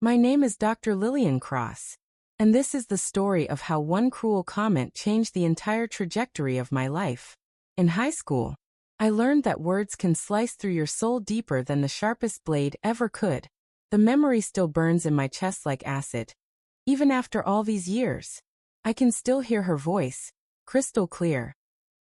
My name is Dr. Lillian Cross, and this is the story of how one cruel comment changed the entire trajectory of my life. In high school, I learned that words can slice through your soul deeper than the sharpest blade ever could. The memory still burns in my chest like acid. Even after all these years, I can still hear her voice, crystal clear,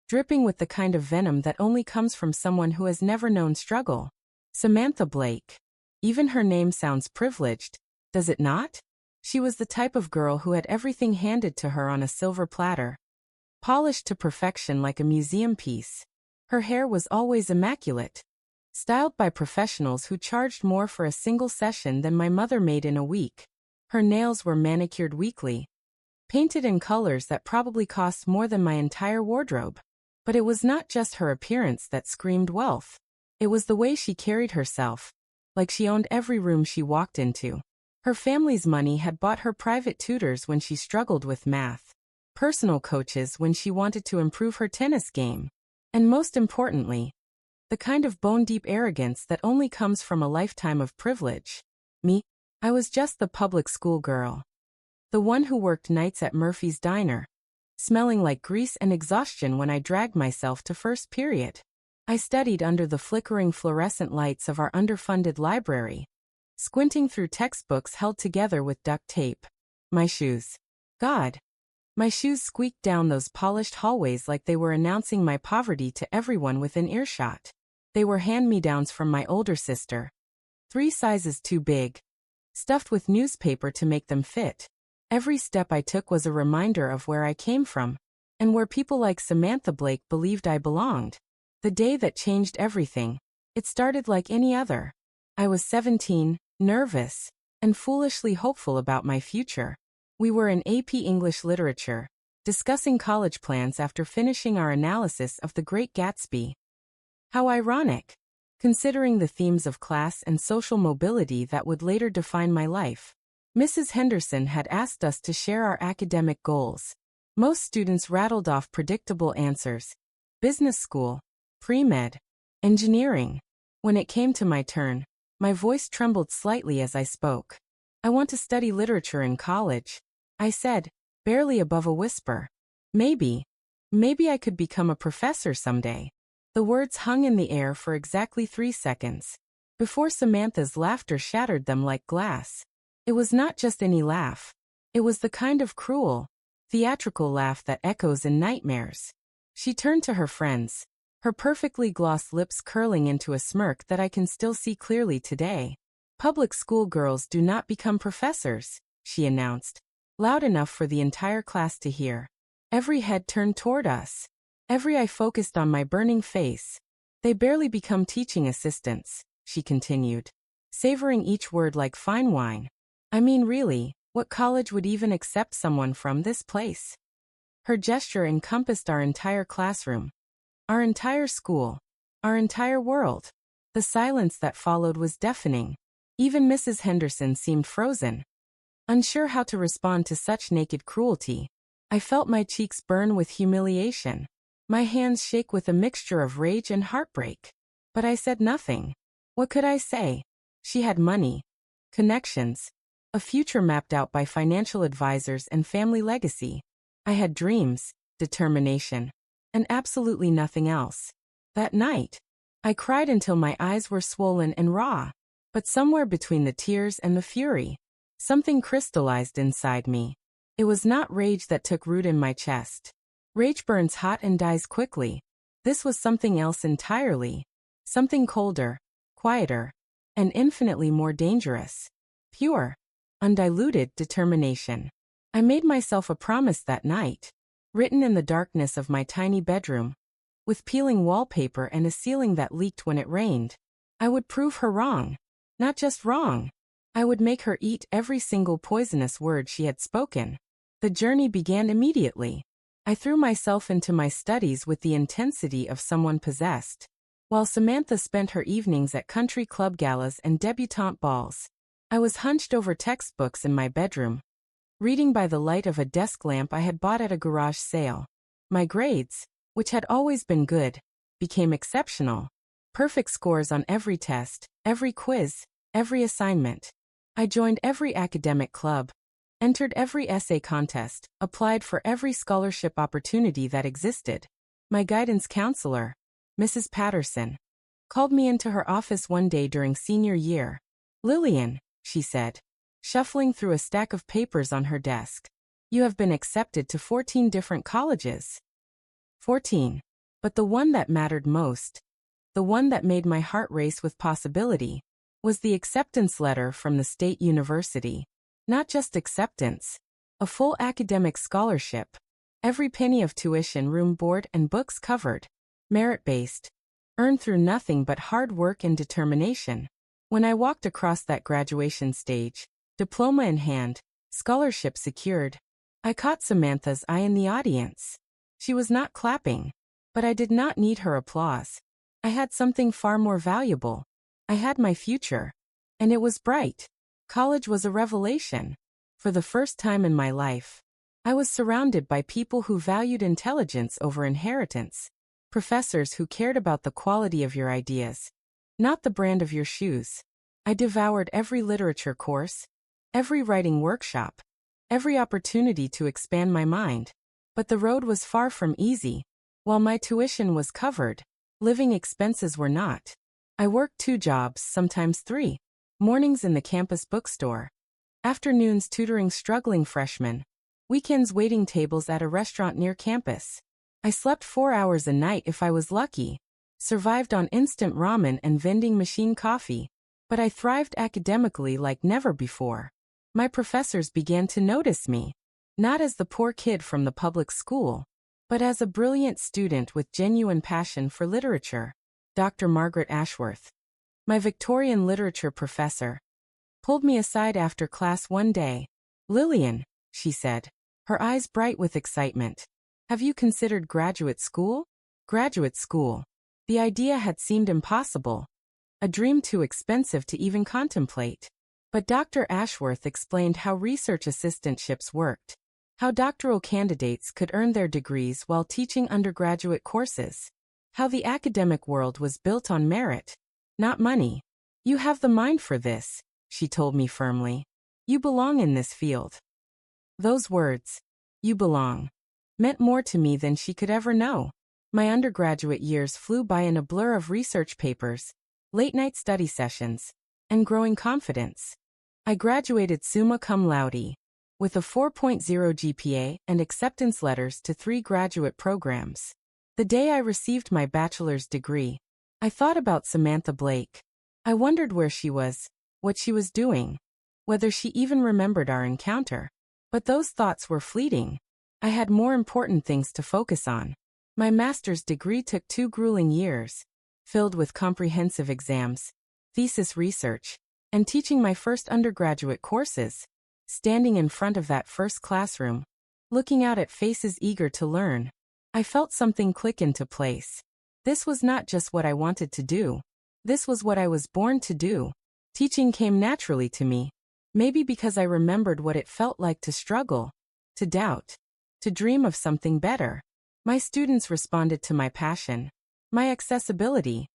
dripping with the kind of venom that only comes from someone who has never known struggle. Samantha Blake. Even her name sounds privileged, does it not? She was the type of girl who had everything handed to her on a silver platter, polished to perfection like a museum piece. Her hair was always immaculate, styled by professionals who charged more for a single session than my mother made in a week. Her nails were manicured weekly, painted in colors that probably cost more than my entire wardrobe. But it was not just her appearance that screamed wealth. It was the way she carried herself, like she owned every room she walked into. Her family's money had bought her private tutors when she struggled with math, personal coaches when she wanted to improve her tennis game, and most importantly, the kind of bone-deep arrogance that only comes from a lifetime of privilege. Me? I was just the public school girl. The one who worked nights at Murphy's Diner, smelling like grease and exhaustion when I dragged myself to first period. I studied under the flickering fluorescent lights of our underfunded library, squinting through textbooks held together with duct tape. My shoes. God. My shoes squeaked down those polished hallways like they were announcing my poverty to everyone within earshot. They were hand-me-downs from my older sister, 3 sizes too big, stuffed with newspaper to make them fit. Every step I took was a reminder of where I came from, and where people like Samantha Blake believed I belonged. The day that changed everything. It started like any other. I was 17, nervous, and foolishly hopeful about my future. We were in AP English Literature, discussing college plans after finishing our analysis of The Great Gatsby. How ironic, considering the themes of class and social mobility that would later define my life. Mrs. Henderson had asked us to share our academic goals. Most students rattled off predictable answers: business school, pre-med, engineering. When it came to my turn, my voice trembled slightly as I spoke. I want to study literature in college, I said, barely above a whisper. Maybe I could become a professor someday. The words hung in the air for exactly 3 seconds, before Samantha's laughter shattered them like glass. It was not just any laugh. It was the kind of cruel, theatrical laugh that echoes in nightmares. She turned to her friends, her perfectly glossed lips curling into a smirk that I can still see clearly today. Public school girls do not become professors, she announced, loud enough for the entire class to hear. Every head turned toward us. Every eye focused on my burning face. They barely become teaching assistants, she continued, savoring each word like fine wine. I mean, really, what college would even accept someone from this place? Her gesture encompassed our entire classroom, our entire school, our entire world. The silence that followed was deafening. Even Mrs. Henderson seemed frozen, unsure how to respond to such naked cruelty. I felt my cheeks burn with humiliation, my hands shake with a mixture of rage and heartbreak. But I said nothing. What could I say? She had money, connections, a future mapped out by financial advisors and family legacy. I had dreams, determination, and absolutely nothing else. That night, I cried until my eyes were swollen and raw. But somewhere between the tears and the fury, something crystallized inside me. It was not rage that took root in my chest. Rage burns hot and dies quickly. This was something else entirely. Something colder, quieter, and infinitely more dangerous. Pure, undiluted determination. I made myself a promise that night, written in the darkness of my tiny bedroom, with peeling wallpaper and a ceiling that leaked when it rained. I would prove her wrong. Not just wrong. I would make her eat every single poisonous word she had spoken. The journey began immediately. I threw myself into my studies with the intensity of someone possessed, while Samantha spent her evenings at country club galas and debutante balls. I was hunched over textbooks in my bedroom, reading by the light of a desk lamp I had bought at a garage sale. My grades, which had always been good, became exceptional. Perfect scores on every test, every quiz, every assignment. I joined every academic club, entered every essay contest, applied for every scholarship opportunity that existed. My guidance counselor, Mrs. Patterson, called me into her office one day during senior year. "Lillian," she said, shuffling through a stack of papers on her desk, "you have been accepted to 14 different colleges." 14. But the one that mattered most, the one that made my heart race with possibility, was the acceptance letter from the state university. Not just acceptance, a full academic scholarship, every penny of tuition, room, board, and books covered, merit-based, earned through nothing but hard work and determination. When I walked across that graduation stage, diploma in hand, scholarship secured, I caught Samantha's eye in the audience. She was not clapping, but I did not need her applause. I had something far more valuable. I had my future, and it was bright. College was a revelation. For the first time in my life, I was surrounded by people who valued intelligence over inheritance, professors who cared about the quality of your ideas, not the brand of your shoes. I devoured every literature course, every writing workshop, every opportunity to expand my mind. But the road was far from easy. While my tuition was covered, living expenses were not. I worked 2 jobs, sometimes 3. Mornings in the campus bookstore, afternoons tutoring struggling freshmen, weekends waiting tables at a restaurant near campus. I slept 4 hours a night if I was lucky, survived on instant ramen and vending machine coffee, but I thrived academically like never before. My professors began to notice me, not as the poor kid from the public school, but as a brilliant student with genuine passion for literature. Dr. Margaret Ashworth, my Victorian literature professor, pulled me aside after class one day. "Lillian," she said, her eyes bright with excitement, "have you considered graduate school?" Graduate school. The idea had seemed impossible, a dream too expensive to even contemplate. But Dr. Ashworth explained how research assistantships worked, how doctoral candidates could earn their degrees while teaching undergraduate courses, how the academic world was built on merit, not money. "You have the mind for this," she told me firmly. "You belong in this field." Those words, "you belong," meant more to me than she could ever know. My undergraduate years flew by in a blur of research papers, late-night study sessions, and growing confidence. I graduated summa cum laude, with a 4.0 GPA and acceptance letters to 3 graduate programs. The day I received my bachelor's degree, I thought about Samantha Blake. I wondered where she was, what she was doing, whether she even remembered our encounter. But those thoughts were fleeting. I had more important things to focus on. My master's degree took 2 grueling years, filled with comprehensive exams, thesis research, and teaching my first undergraduate courses. Standing in front of that first classroom, looking out at faces eager to learn, I felt something click into place. This was not just what I wanted to do. This was what I was born to do. Teaching came naturally to me, maybe because I remembered what it felt like to struggle, to doubt, to dream of something better. My students responded to my passion, my accessibility,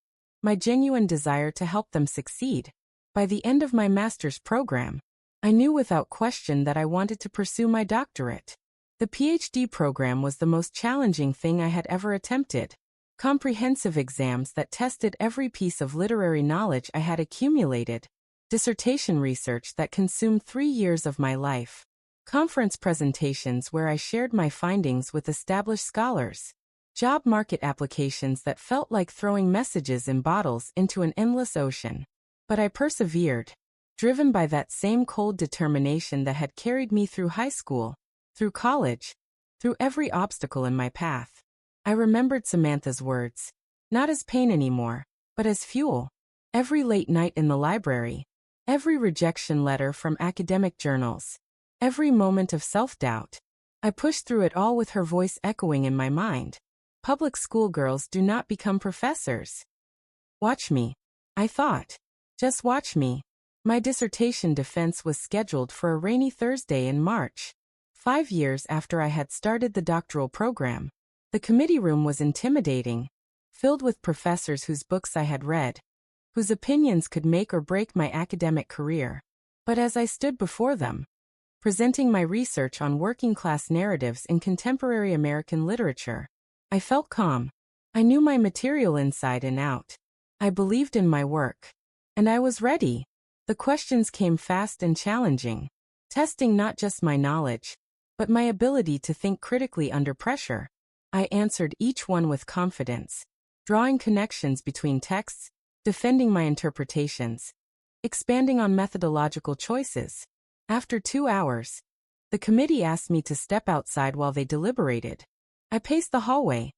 my genuine desire to help them succeed. By the end of my master's program, I knew without question that I wanted to pursue my doctorate. The PhD program was the most challenging thing I had ever attempted. Comprehensive exams that tested every piece of literary knowledge I had accumulated. Dissertation research that consumed 3 years of my life. Conference presentations where I shared my findings with established scholars. Job market applications that felt like throwing messages in bottles into an endless ocean. But I persevered, driven by that same cold determination that had carried me through high school, through college, through every obstacle in my path. I remembered Samantha's words, not as pain anymore, but as fuel. Every late night in the library, every rejection letter from academic journals, every moment of self-doubt. I pushed through it all with her voice echoing in my mind. Public school girls do not become professors. Watch me, I thought. Just watch me. My dissertation defense was scheduled for a rainy Thursday in March, 5 years after I had started the doctoral program. The committee room was intimidating, filled with professors whose books I had read, whose opinions could make or break my academic career. But as I stood before them, presenting my research on working-class narratives in contemporary American literature, I felt calm. I knew my material inside and out. I believed in my work. And I was ready. The questions came fast and challenging, testing not just my knowledge, but my ability to think critically under pressure. I answered each one with confidence, drawing connections between texts, defending my interpretations, expanding on methodological choices. After 2 hours, the committee asked me to step outside while they deliberated. I paced the hallway,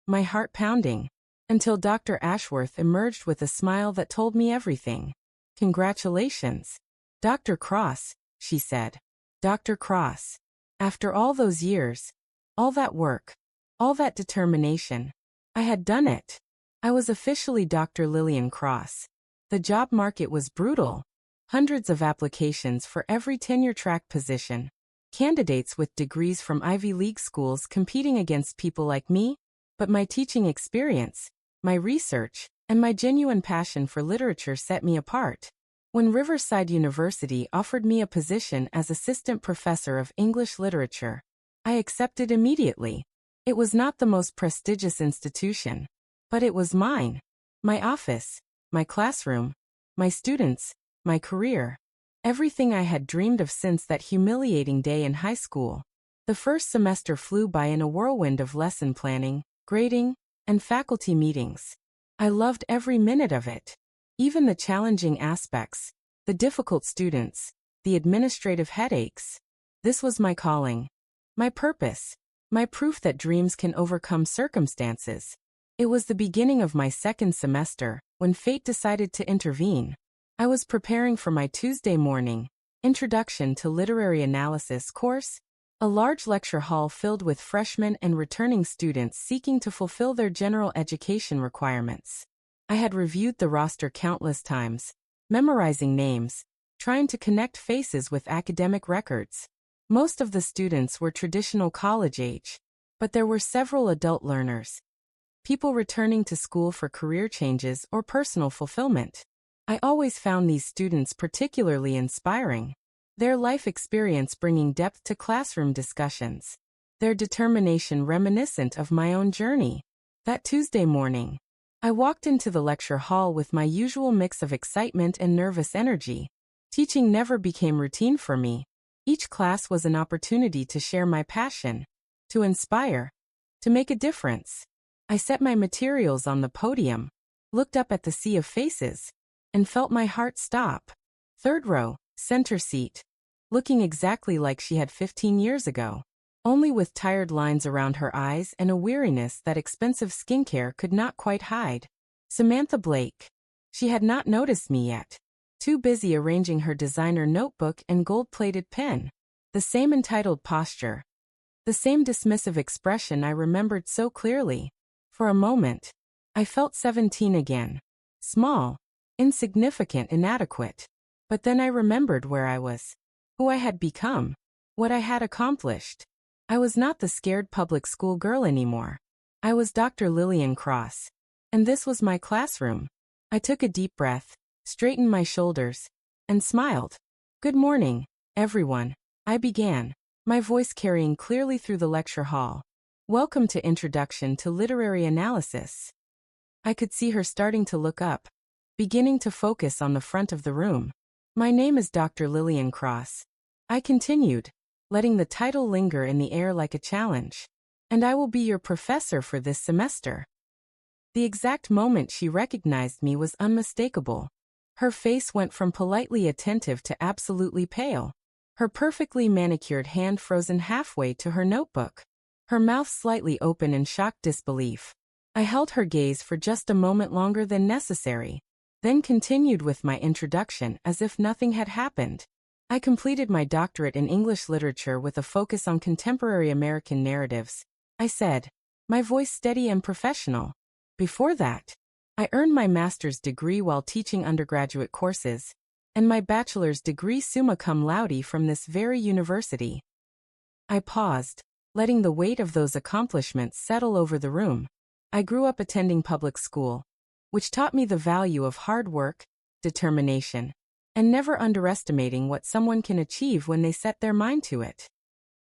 my heart pounding, until Dr. Ashworth emerged with a smile that told me everything. "Congratulations, Dr. Cross," she said. "Dr. Cross. After all those years, all that work, all that determination, I had done it. I was officially Dr. Lillian Cross." The job market was brutal. Hundreds of applications for every tenure-track position. Candidates with degrees from Ivy League schools competing against people like me. But my teaching experience, my research, and my genuine passion for literature set me apart. When Riverside University offered me a position as assistant professor of English literature, I accepted immediately. It was not the most prestigious institution, but it was mine. My office, my classroom, my students, my career. Everything I had dreamed of since that humiliating day in high school. The first semester flew by in a whirlwind of lesson planning, grading, and faculty meetings. I loved every minute of it. Even the challenging aspects, the difficult students, the administrative headaches. This was my calling, my purpose, my proof that dreams can overcome circumstances. It was the beginning of my second semester, when fate decided to intervene. I was preparing for my Tuesday morning Introduction to Literary Analysis course, a large lecture hall filled with freshmen and returning students seeking to fulfill their general education requirements. I had reviewed the roster countless times, memorizing names, trying to connect faces with academic records. Most of the students were traditional college age, but there were several adult learners, people returning to school for career changes or personal fulfillment. I always found these students particularly inspiring. Their life experience bringing depth to classroom discussions. Their determination reminiscent of my own journey. That Tuesday morning, I walked into the lecture hall with my usual mix of excitement and nervous energy. Teaching never became routine for me. Each class was an opportunity to share my passion, to inspire, to make a difference. I set my materials on the podium, looked up at the sea of faces, and felt my heart stop. Third row, center seat, looking exactly like she had 15 years ago, only with tired lines around her eyes and a weariness that expensive skincare could not quite hide. Samantha Blake. She had not noticed me yet, too busy arranging her designer notebook and gold-plated pen. The same entitled posture, the same dismissive expression I remembered so clearly. For a moment, I felt 17 again. Small, insignificant, inadequate. But then I remembered where I was, who I had become, what I had accomplished. I was not the scared public school girl anymore. I was Dr. Lillian Cross. And this was my classroom. I took a deep breath, straightened my shoulders, and smiled. "Good morning, everyone," I began, my voice carrying clearly through the lecture hall. "Welcome to Introduction to Literary Analysis." I could see her starting to look up, beginning to focus on the front of the room. "My name is Dr. Lillian Cross," I continued, letting the title linger in the air like a challenge. "And I will be your professor for this semester." The exact moment she recognized me was unmistakable. Her face went from politely attentive to absolutely pale. Her perfectly manicured hand frozen halfway to her notebook. Her mouth slightly open in shocked disbelief. I held her gaze for just a moment longer than necessary, then continued with my introduction as if nothing had happened. I completed my doctorate in English literature with a focus on contemporary American narratives, I said, my voice steady and professional. Before that, I earned my master's degree while teaching undergraduate courses, and my bachelor's degree summa cum laude from this very university. I paused, letting the weight of those accomplishments settle over the room. I grew up attending public school, which taught me the value of hard work, determination, and never underestimating what someone can achieve when they set their mind to it.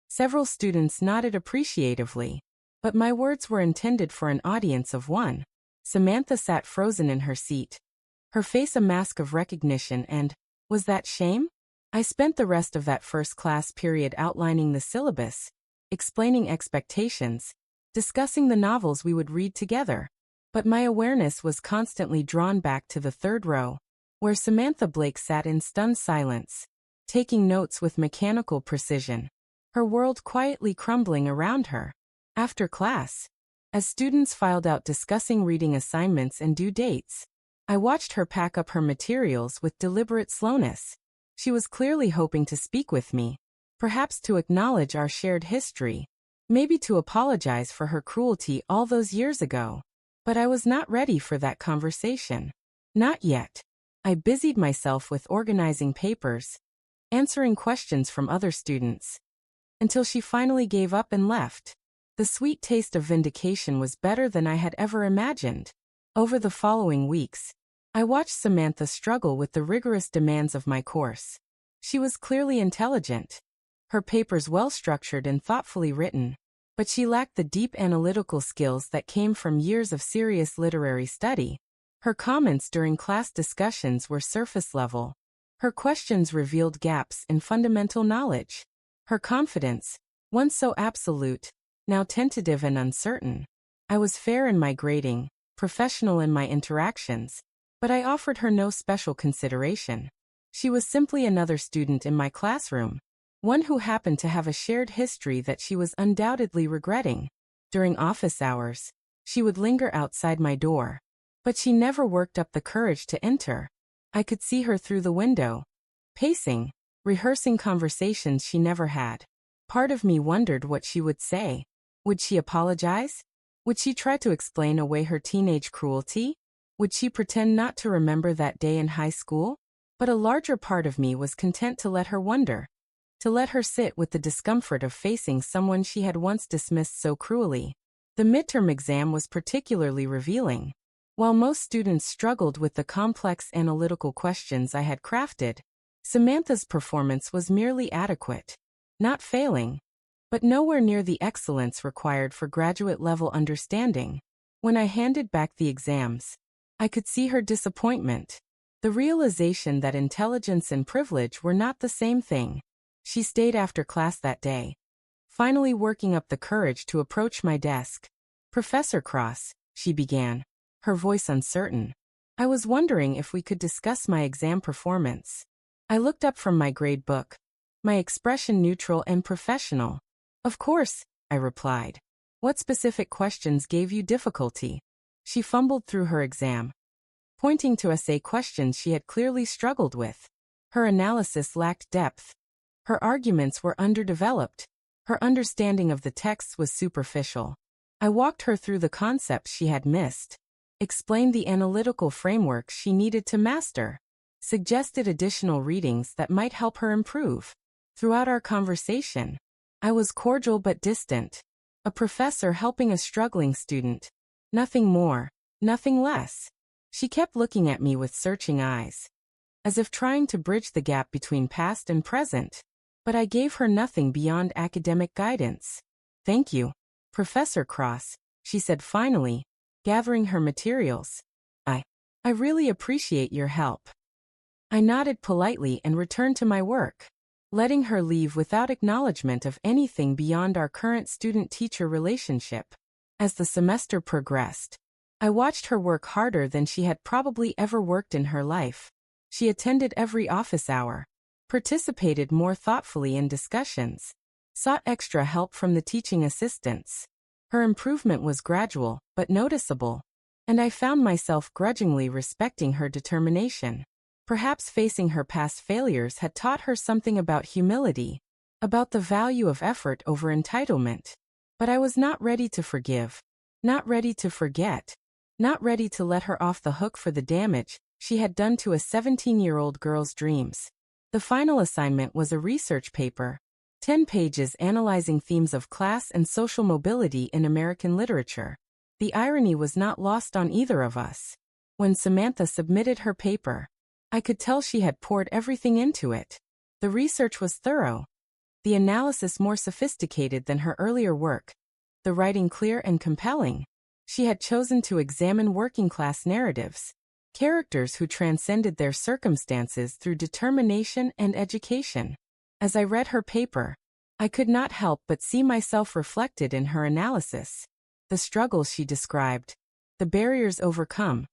Several students nodded appreciatively, but my words were intended for an audience of one. Samantha sat frozen in her seat, her face a mask of recognition and, was that shame? I spent the rest of that first class period outlining the syllabus, explaining expectations, discussing the novels we would read together. But my awareness was constantly drawn back to the third row, where Samantha Blake sat in stunned silence, taking notes with mechanical precision, her world quietly crumbling around her. After class, as students filed out discussing reading assignments and due dates, I watched her pack up her materials with deliberate slowness. She was clearly hoping to speak with me, perhaps to acknowledge our shared history, maybe to apologize for her cruelty all those years ago. But I was not ready for that conversation. Not yet. I busied myself with organizing papers, answering questions from other students, until she finally gave up and left. The sweet taste of vindication was better than I had ever imagined. Over the following weeks, I watched Samantha struggle with the rigorous demands of my course. She was clearly intelligent, her papers well-structured and thoughtfully written, but she lacked the deep analytical skills that came from years of serious literary study. Her comments during class discussions were surface level. Her questions revealed gaps in fundamental knowledge. Her confidence, once so absolute, now tentative and uncertain. I was fair in my grading, professional in my interactions, but I offered her no special consideration. She was simply another student in my classroom, one who happened to have a shared history that she was undoubtedly regretting. During office hours, she would linger outside my door, but she never worked up the courage to enter. I could see her through the window, pacing, rehearsing conversations she never had. Part of me wondered what she would say. Would she apologize? Would she try to explain away her teenage cruelty? Would she pretend not to remember that day in high school? But a larger part of me was content to let her wonder, to let her sit with the discomfort of facing someone she had once dismissed so cruelly. The midterm exam was particularly revealing. While most students struggled with the complex analytical questions I had crafted, Samantha's performance was merely adequate. Not failing, but nowhere near the excellence required for graduate-level understanding. When I handed back the exams, I could see her disappointment, the realization that intelligence and privilege were not the same thing. She stayed after class that day, finally working up the courage to approach my desk. "Professor Cross," she began, her voice uncertain. I was wondering if we could discuss my exam performance. I looked up from my grade book, my expression neutral and professional. "Of course," I replied. "What specific questions gave you difficulty?" She fumbled through her exam, pointing to essay questions she had clearly struggled with. Her analysis lacked depth. Her arguments were underdeveloped. Her understanding of the texts was superficial. I walked her through the concepts she had missed, explained the analytical framework she needed to master, suggested additional readings that might help her improve. Throughout our conversation, I was cordial but distant, a professor helping a struggling student. Nothing more, nothing less. She kept looking at me with searching eyes, as if trying to bridge the gap between past and present. But I gave her nothing beyond academic guidance. "Thank you, Professor Cross," she said finally, gathering her materials. I really appreciate your help." I nodded politely and returned to my work, letting her leave without acknowledgement of anything beyond our current student-teacher relationship. As the semester progressed, I watched her work harder than she had probably ever worked in her life. She attended every office hour, participated more thoughtfully in discussions, sought extra help from the teaching assistants. Her improvement was gradual, but noticeable, and I found myself grudgingly respecting her determination. Perhaps facing her past failures had taught her something about humility, about the value of effort over entitlement. But I was not ready to forgive, not ready to forget, not ready to let her off the hook for the damage she had done to a 17-year-old girl's dreams. The final assignment was a research paper, 10 pages analyzing themes of class and social mobility in American literature. The irony was not lost on either of us. When Samantha submitted her paper, I could tell she had poured everything into it. The research was thorough, the analysis more sophisticated than her earlier work, the writing clear and compelling. She had chosen to examine working-class narratives, characters who transcended their circumstances through determination and education. As I read her paper, I could not help but see myself reflected in her analysis. The struggles she described, the barriers overcome,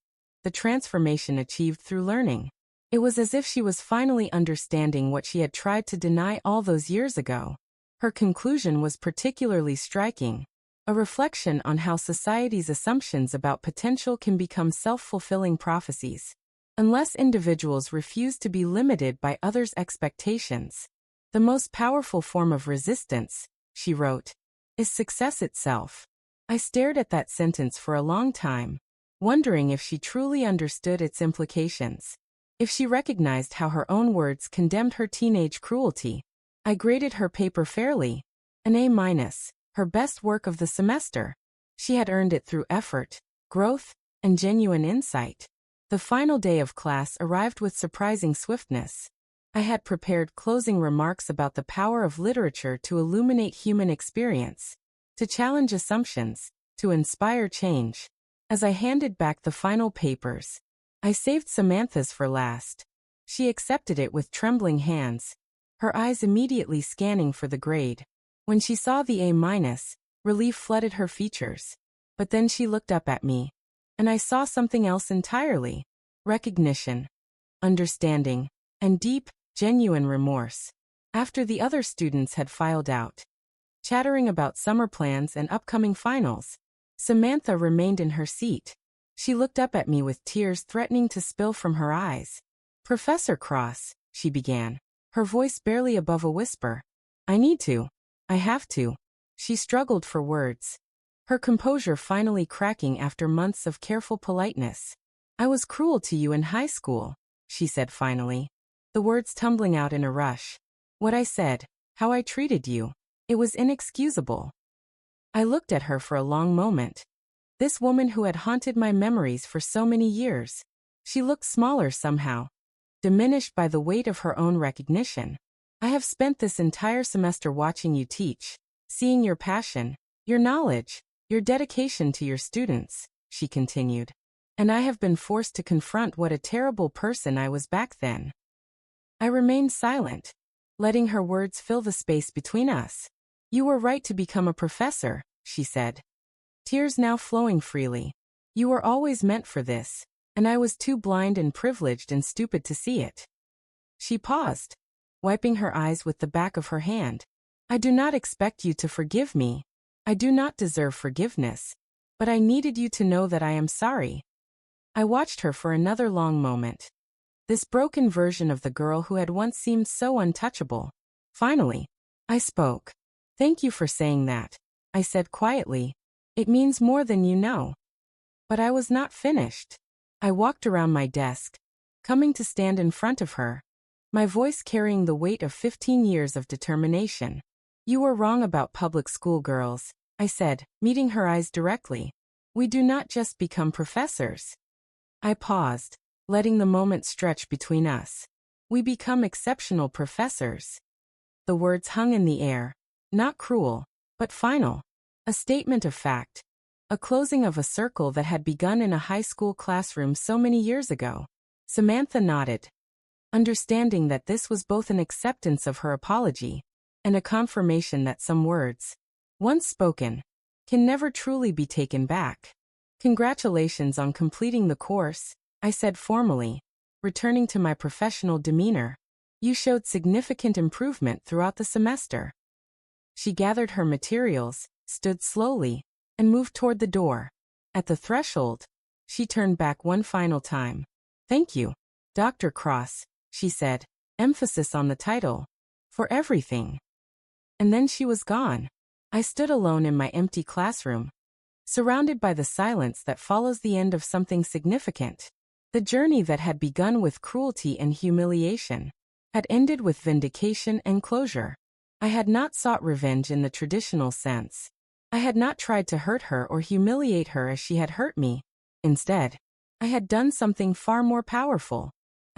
the transformation achieved through learning. It was as if she was finally understanding what she had tried to deny all those years ago. Her conclusion was particularly striking, a reflection on how society's assumptions about potential can become self-fulfilling prophecies, unless individuals refuse to be limited by others' expectations. The most powerful form of resistance, she wrote, is success itself. I stared at that sentence for a long time, wondering if she truly understood its implications, if she recognized how her own words condemned her teenage cruelty. I graded her paper fairly, an A-, her best work of the semester. She had earned it through effort, growth, and genuine insight. The final day of class arrived with surprising swiftness. I had prepared closing remarks about the power of literature to illuminate human experience, to challenge assumptions, to inspire change. As I handed back the final papers, I saved Samantha's for last. She accepted it with trembling hands, her eyes immediately scanning for the grade. When she saw the A-, relief flooded her features. But then she looked up at me, and I saw something else entirely: recognition, understanding, and deep, genuine remorse. After the other students had filed out, chattering about summer plans and upcoming finals, Samantha remained in her seat. She looked up at me with tears threatening to spill from her eyes. "Professor Cross," she began, her voice barely above a whisper. I have to." She struggled for words, her composure finally cracking after months of careful politeness. "I was cruel to you in high school," she said finally, the words tumbling out in a rush. "What I said, how I treated you, it was inexcusable." I looked at her for a long moment. This woman who had haunted my memories for so many years. She looked smaller somehow, diminished by the weight of her own recognition. "I have spent this entire semester watching you teach, seeing your passion, your knowledge, your dedication to your students," she continued. "And I have been forced to confront what a terrible person I was back then." I remained silent, letting her words fill the space between us. "You were right to become a professor," she said, tears now flowing freely. "You were always meant for this, and I was too blind and privileged and stupid to see it." She paused, wiping her eyes with the back of her hand. "I do not expect you to forgive me. I do not deserve forgiveness. But I needed you to know that I am sorry." I watched her for another long moment. This broken version of the girl who had once seemed so untouchable. Finally, I spoke. "Thank you for saying that," I said quietly. "It means more than you know." But I was not finished. I walked around my desk, coming to stand in front of her, my voice carrying the weight of 15 years of determination. "You were wrong about public school girls," I said, meeting her eyes directly. "We do not just become professors." I paused, letting the moment stretch between us. "We become exceptional professors." The words hung in the air, not cruel, but final. A statement of fact, a closing of a circle that had begun in a high school classroom so many years ago. Samantha nodded, understanding that this was both an acceptance of her apology and a confirmation that some words, once spoken, can never truly be taken back. "Congratulations on completing the course," I said formally, returning to my professional demeanor. "You showed significant improvement throughout the semester." She gathered her materials, stood slowly, and moved toward the door. At the threshold, she turned back one final time. "Thank you, Dr. Cross," she said, emphasis on the title, "for everything." And then she was gone. I stood alone in my empty classroom, surrounded by the silence that follows the end of something significant. The journey that had begun with cruelty and humiliation had ended with vindication and closure. I had not sought revenge in the traditional sense. I had not tried to hurt her or humiliate her as she had hurt me. Instead, I had done something far more powerful.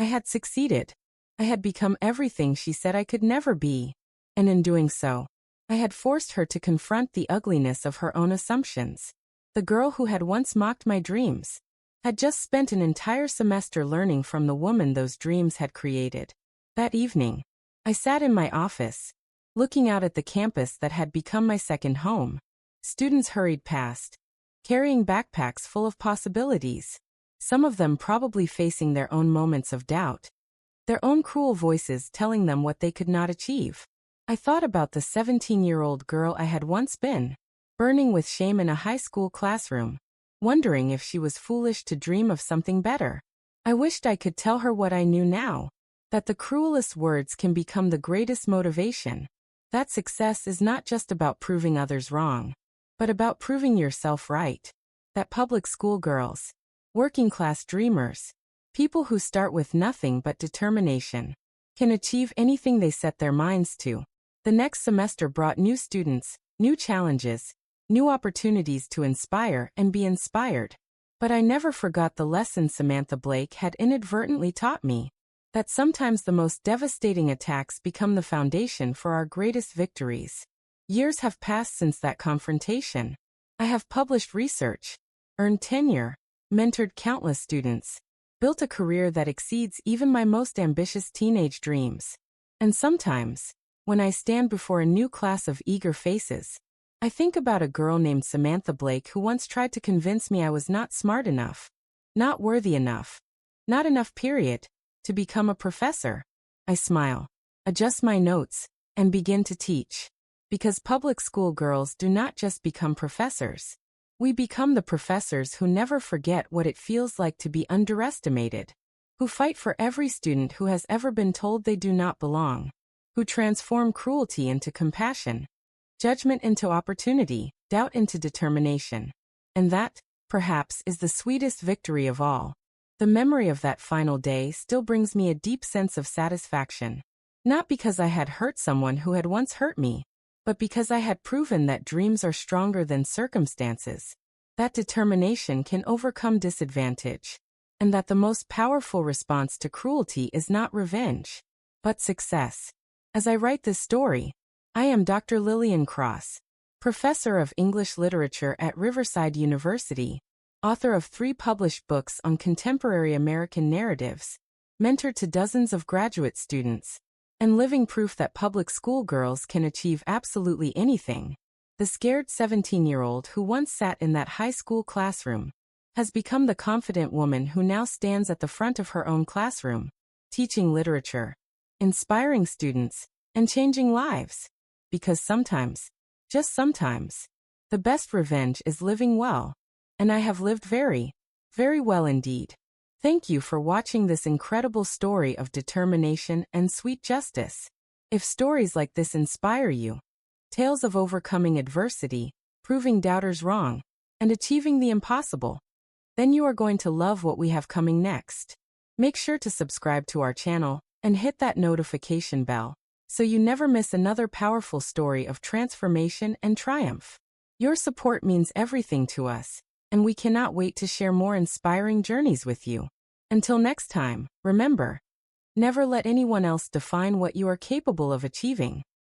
I had succeeded. I had become everything she said I could never be. And in doing so, I had forced her to confront the ugliness of her own assumptions. The girl who had once mocked my dreams had just spent an entire semester learning from the woman those dreams had created. That evening, I sat in my office, looking out at the campus that had become my second home. Students hurried past, carrying backpacks full of possibilities, some of them probably facing their own moments of doubt, their own cruel voices telling them what they could not achieve. I thought about the 17-year-old girl I had once been, burning with shame in a high school classroom, wondering if she was foolish to dream of something better. I wished I could tell her what I knew now, that the cruelest words can become the greatest motivation, that success is not just about proving others wrong, but about proving yourself right, that public school girls, working-class dreamers, people who start with nothing but determination, can achieve anything they set their minds to. The next semester brought new students, new challenges, new opportunities to inspire and be inspired. But I never forgot the lesson Samantha Blake had inadvertently taught me, that sometimes the most devastating attacks become the foundation for our greatest victories. Years have passed since that confrontation. I have published research, earned tenure, mentored countless students, built a career that exceeds even my most ambitious teenage dreams. And sometimes, when I stand before a new class of eager faces, I think about a girl named Samantha Blake who once tried to convince me I was not smart enough, not worthy enough, not enough period, to become a professor. I smile, adjust my notes, and begin to teach. Because public school girls do not just become professors. We become the professors who never forget what it feels like to be underestimated, who fight for every student who has ever been told they do not belong, who transform cruelty into compassion, judgment into opportunity, doubt into determination. And that, perhaps, is the sweetest victory of all. The memory of that final day still brings me a deep sense of satisfaction. Not because I had hurt someone who had once hurt me, but because I had proven that dreams are stronger than circumstances, that determination can overcome disadvantage, and that the most powerful response to cruelty is not revenge, but success. As I write this story, I am Dr. Lillian Cross, professor of English literature at Riverside University, author of 3 published books on contemporary American narratives, mentor to dozens of graduate students, and living proof that public school girls can achieve absolutely anything. The scared 17-year-old who once sat in that high school classroom has become the confident woman who now stands at the front of her own classroom, teaching literature, inspiring students, and changing lives. Because sometimes, just sometimes, the best revenge is living well. And I have lived very, very well indeed. Thank you for watching this incredible story of determination and sweet justice. If stories like this inspire you, tales of overcoming adversity, proving doubters wrong, and achieving the impossible, then you are going to love what we have coming next. Make sure to subscribe to our channel and hit that notification bell so you never miss another powerful story of transformation and triumph. Your support means everything to us, and we cannot wait to share more inspiring journeys with you. Until next time, remember, never let anyone else define what you are capable of achieving.